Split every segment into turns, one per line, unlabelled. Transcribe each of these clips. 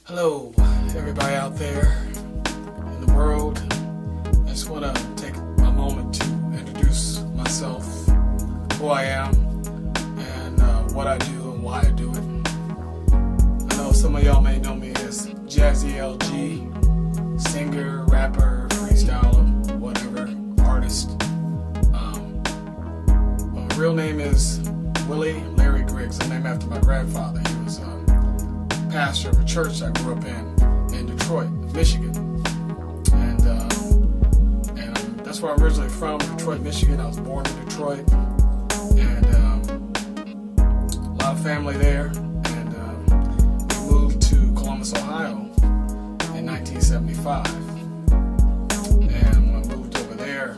Hello, everybody out there in the world. I just want to take a moment to introduce myself, who I am, and what I do and why I do it. I know some of y'all may know me as Jazzy LG, singer, rapper, freestyler, whatever, artist. My real name is Willie Larry Griggs. I'm named after my grandfather. He was pastor of a church I grew up in Detroit, Michigan, and that's where I'm originally from, Detroit, Michigan. I was born in Detroit, and a lot of family there, and we moved to Columbus, Ohio in 1975, and when I moved over there,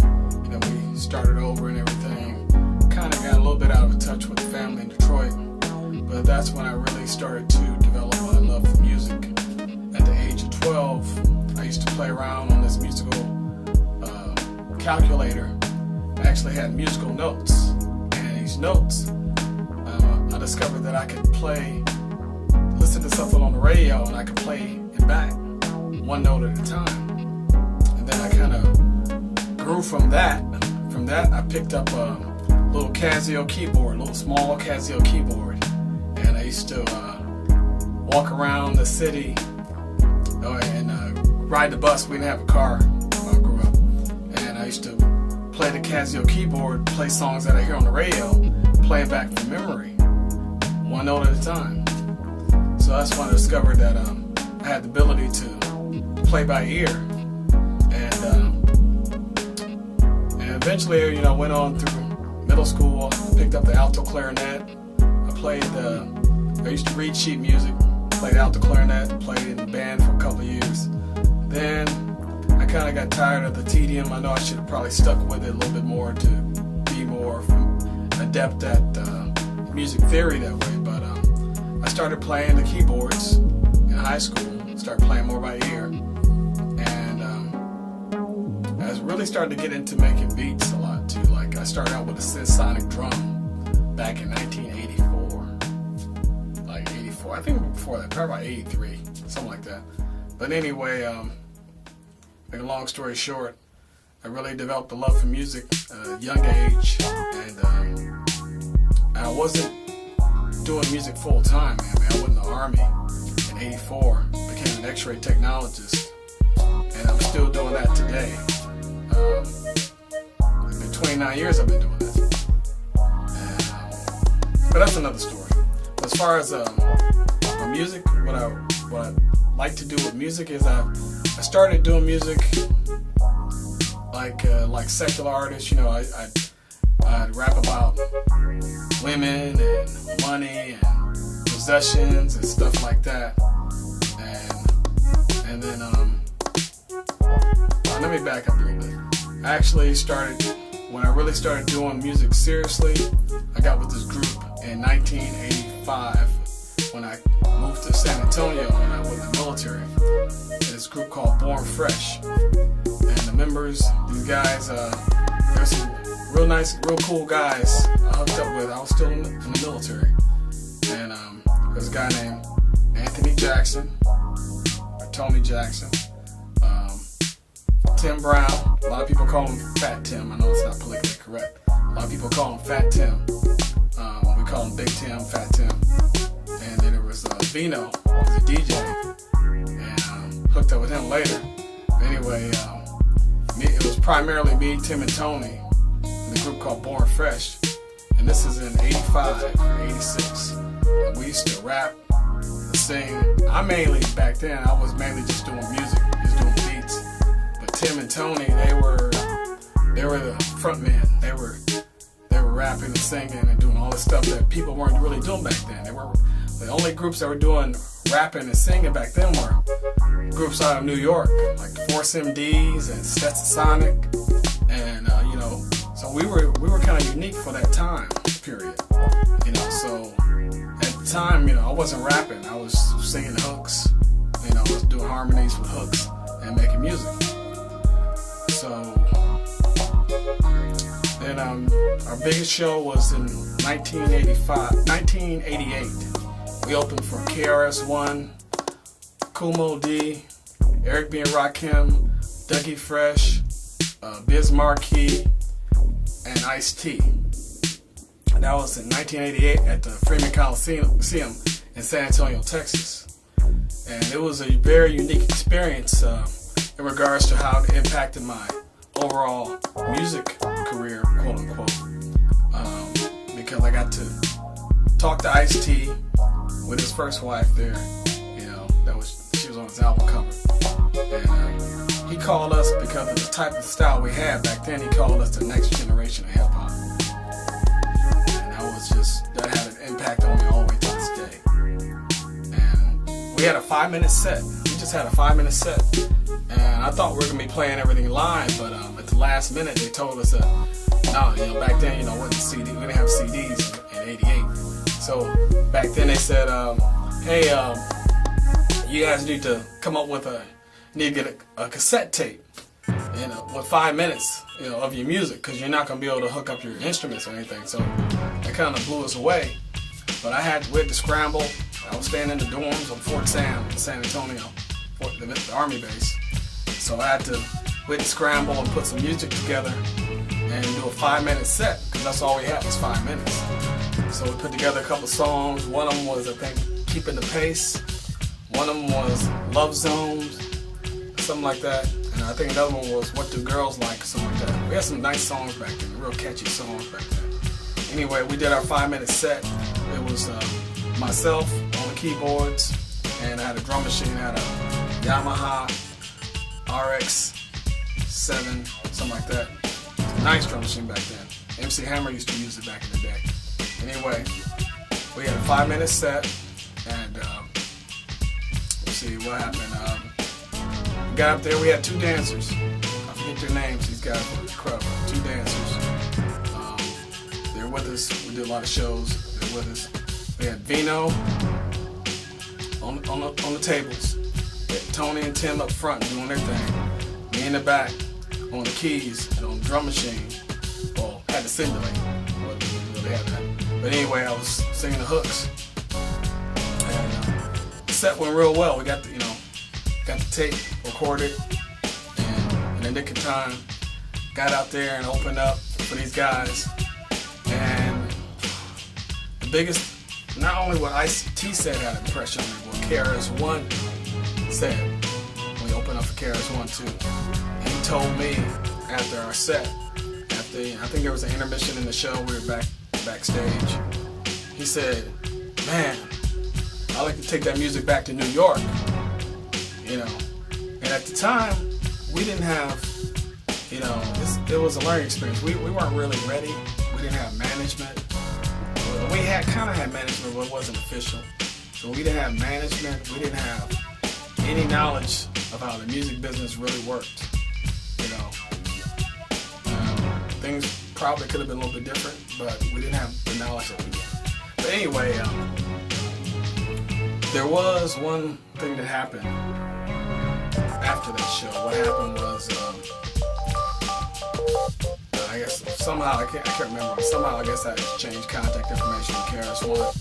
we started over and everything, kind of got a little bit out of touch with the family in Detroit. But that's when I really started to develop my love for music. At the age of 12, I used to play around on this musical calculator. I actually had musical notes, and these notes, I discovered that I could listen to something on the radio, and I could play it back, one note at a time. And then I kind of grew from that. From that, I picked up a little Casio keyboard, a little small Casio keyboard. And I used to walk around the city and ride the bus. We didn't have a car when I grew up. And I used to play the Casio keyboard, play songs that I hear on the radio, play it back from memory, one note at a time. So that's when I discovered that I had the ability to play by ear. And eventually, I went on through middle school, picked up the alto clarinet. I used to read sheet music, played alto clarinet, played in the band for a couple of years. Then I kind of got tired of the tedium. I know I should have probably stuck with it a little bit more to be more adept at music theory that way. But I started playing the keyboards in high school, started playing more by ear. And I was really starting to get into making beats a lot too. Like I started out with a synth-sonic drum back in 1984. I think before that, probably about 83, something like that. But anyway, make a long story short, I really developed a love for music at a young age, and I wasn't doing music full time, man. I went in the Army in 84, became an X-ray technologist, and I'm still doing that today. It's been 29 years I've been doing that. But that's another story. As far as my music, what I like to do with music is I started doing music like secular artists. I'd rap about women and money and possessions and stuff like that. And then let me back up a little bit. I actually when I really started doing music seriously, I got with this group in 1985 when I moved to San Antonio when I was in the military. This group called Born Fresh, and the members, these guys, there's some real nice, real cool guys I hooked up with. I was still in the military, and there's a guy named Anthony Jackson, or Tony Jackson, Tim Brown. A lot of people call him Fat Tim. I know it's not politically correct. A lot of people call him Fat Tim. We call him Big Tim, Fat Tim. And then there was Vino, who was a DJ, and hooked up with him later. But anyway, it was primarily me, Tim, and Tony in the group called Born Fresh. And this is in 85 or 86. And we used to rap and sing. Back then, I was mainly just doing music, just doing beats. But Tim and Tony, they were the front men. They were rapping and singing and doing all this stuff that people weren't really doing back then. They were the only groups that were doing rapping and singing back then were groups out of New York, like Force MDs and Stetson Sonic, and so we were kind of unique for that time period. So at the time, I wasn't rapping. I was singing hooks. I was doing harmonies with hooks and making music. So then our biggest show was in 1988. We opened for Krs-One, Kumo D, Eric B. and Rakim, Dougie Fresh, Biz Markie, and Ice-T. And that was in 1988 at the Freeman Coliseum in San Antonio, Texas. And it was a very unique experience in regards to how it impacted my overall music career, quote unquote. Because I got to talk to Ice-T with his first wife there. You know, she was on his album cover. And he called us because of the type of style we had back then. He called us the next generation of hip hop. And that had an impact on me all the way to this day. And we had a 5-minute set. We just had a 5-minute set. And I thought we were going to be playing everything live, but at the last minute they told us that, no, you know, back then, you know, wasn't CD. We didn't have CDs in '88. So back then they said, hey, you guys need to come up with need to get a cassette tape, you know, with 5 minutes, you know, of your music, because you're not going to be able to hook up your instruments or anything. So that kind of blew us away. But we had to scramble. I was staying in the dorms on Fort Sam in San Antonio, the Army base. So we had to scramble and put some music together and do a 5-minute set, because that's all we had was 5 minutes. So we put together a couple songs. One of them was, I think, Keeping the Pace. One of them was Love Zones, something like that. And I think another one was What Do Girls Like, something like that. We had some nice songs back then, real catchy songs back then. Anyway, we did our 5-minute set. It was myself on the keyboards, and I had a drum machine. I had a Yamaha RX-7, something like that. Nice drum machine back then. MC Hammer used to use it back in the day. Anyway, we had a 5-minute set, and let's see what happened. We got up there, we had 2 dancers. I forget their names, these guys were incredible. 2 dancers. They were with us, we did a lot of shows, they were with us. We had Vino on the tables. We had Tony and Tim up front doing their thing. Me in the back on the keys and on the drum machine. Well, had to simulate. They had that. But anyway, I was singing the hooks. And the set went real well. We got the tape recorded, and in the nick of time, got out there and opened up for these guys. And the biggest, not only what Ice-T said had an impression on me, what Krs-One said when we opened up for Krs-One too. And he told me after our set, I think there was an intermission in the show, we were backstage. He said, man, I like to take that music back to New York. You know, and at the time, we didn't have, you know, it was a learning experience. We weren't really ready. We didn't have management. We kind of had management, but it wasn't official. So we didn't have management. We didn't have any knowledge of how the music business really worked. You know, things probably could have been a little bit different, but we didn't have the knowledge that we did. But anyway, there was one thing that happened after that show. What happened was, I guess somehow, I can't remember, but somehow I guess I exchanged contact information with Krs-One,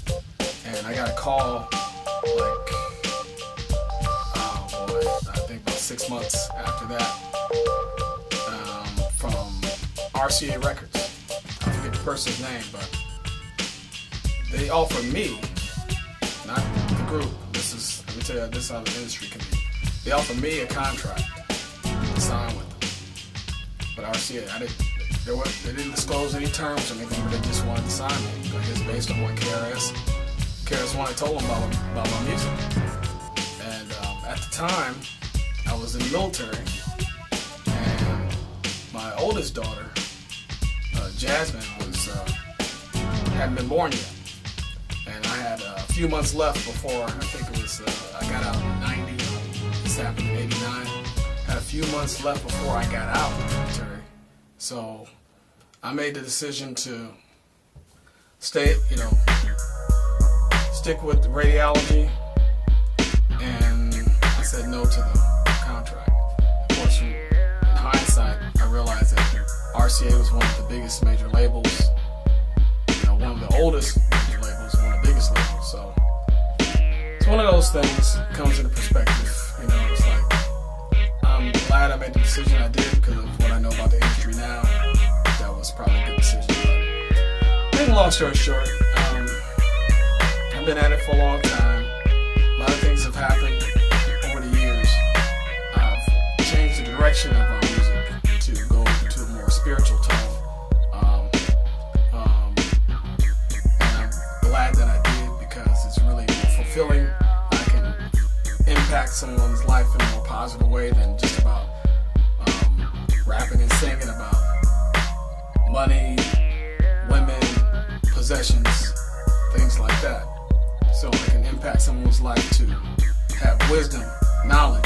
and I got a call, like, oh boy, I think about 6 months after that, from RCA Records. I forget the person's name, but they offered me, not the group, let me tell you, this is how the industry can be. They offered me a contract to sign with them. But RCA, they didn't disclose any terms or anything, but they just wanted to sign me. I guess based on what Krs-One had told them about my music. And at the time, I was in the military, and my oldest daughter, Jasmine, hadn't been born yet. And I had a few months left before, I think it was, I got out in 90. This happened in 89. Had a few months left before I got out of the military. So I made the decision to stick with radiology, and I said no to the contract. Of course, in hindsight, I realized that RCA was one of the biggest major labels, one of the oldest major labels, one of the biggest labels. So it's one of those things, comes into perspective. decision I did because of what I know about the industry now. That was probably a good decision. But making a long story short, I've been at it for a long time. A lot of things have happened over the years. I've changed the direction of my music to go to a more spiritual tone. And I'm glad that I did because it's really fulfilling. I can impact someone's life in a more positive way than just about rapping and singing about money, women, possessions, things like that. So I can impact someone's life to have wisdom, knowledge,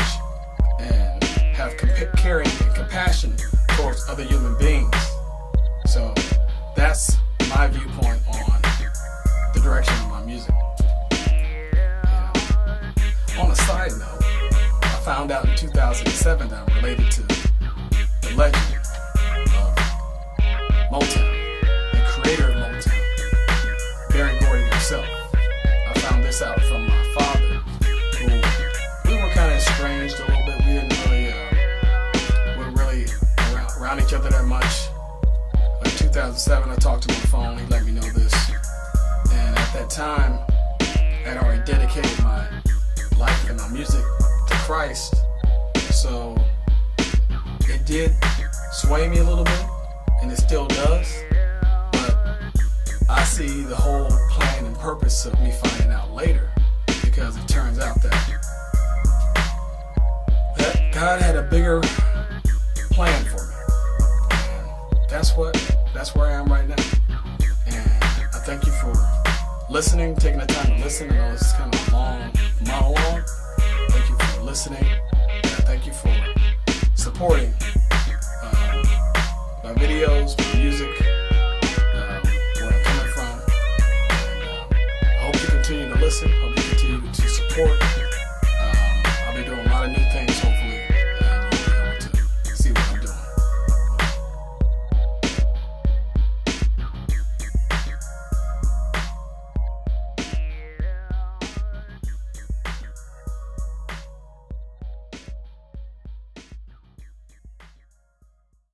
and have caring and compassion towards other human beings. So that's my viewpoint on the direction of my music. Yeah. On a side note, I found out in 2007 that I'm related to the legend of Motown, the creator of Motown, Gordy himself. I found this out from my father, who we were kind of estranged a little bit. We didn't really, we weren't really around each other that much. In 2007, I talked to him on the phone. He let me know this, and at that time, I had already dedicated my life and my music to Christ. So it did sway me a little bit, and it still does. But I see the whole plan and purpose of me finding out later, because it turns out that God had a bigger plan for me, and that's where I am right now. And I thank you for listening, taking the time to listen. I know this is kind of a long monologue. Thank you for listening, and thank you for supporting my videos, my music, where I'm coming from. And I hope you continue to listen. Hope you continue to support.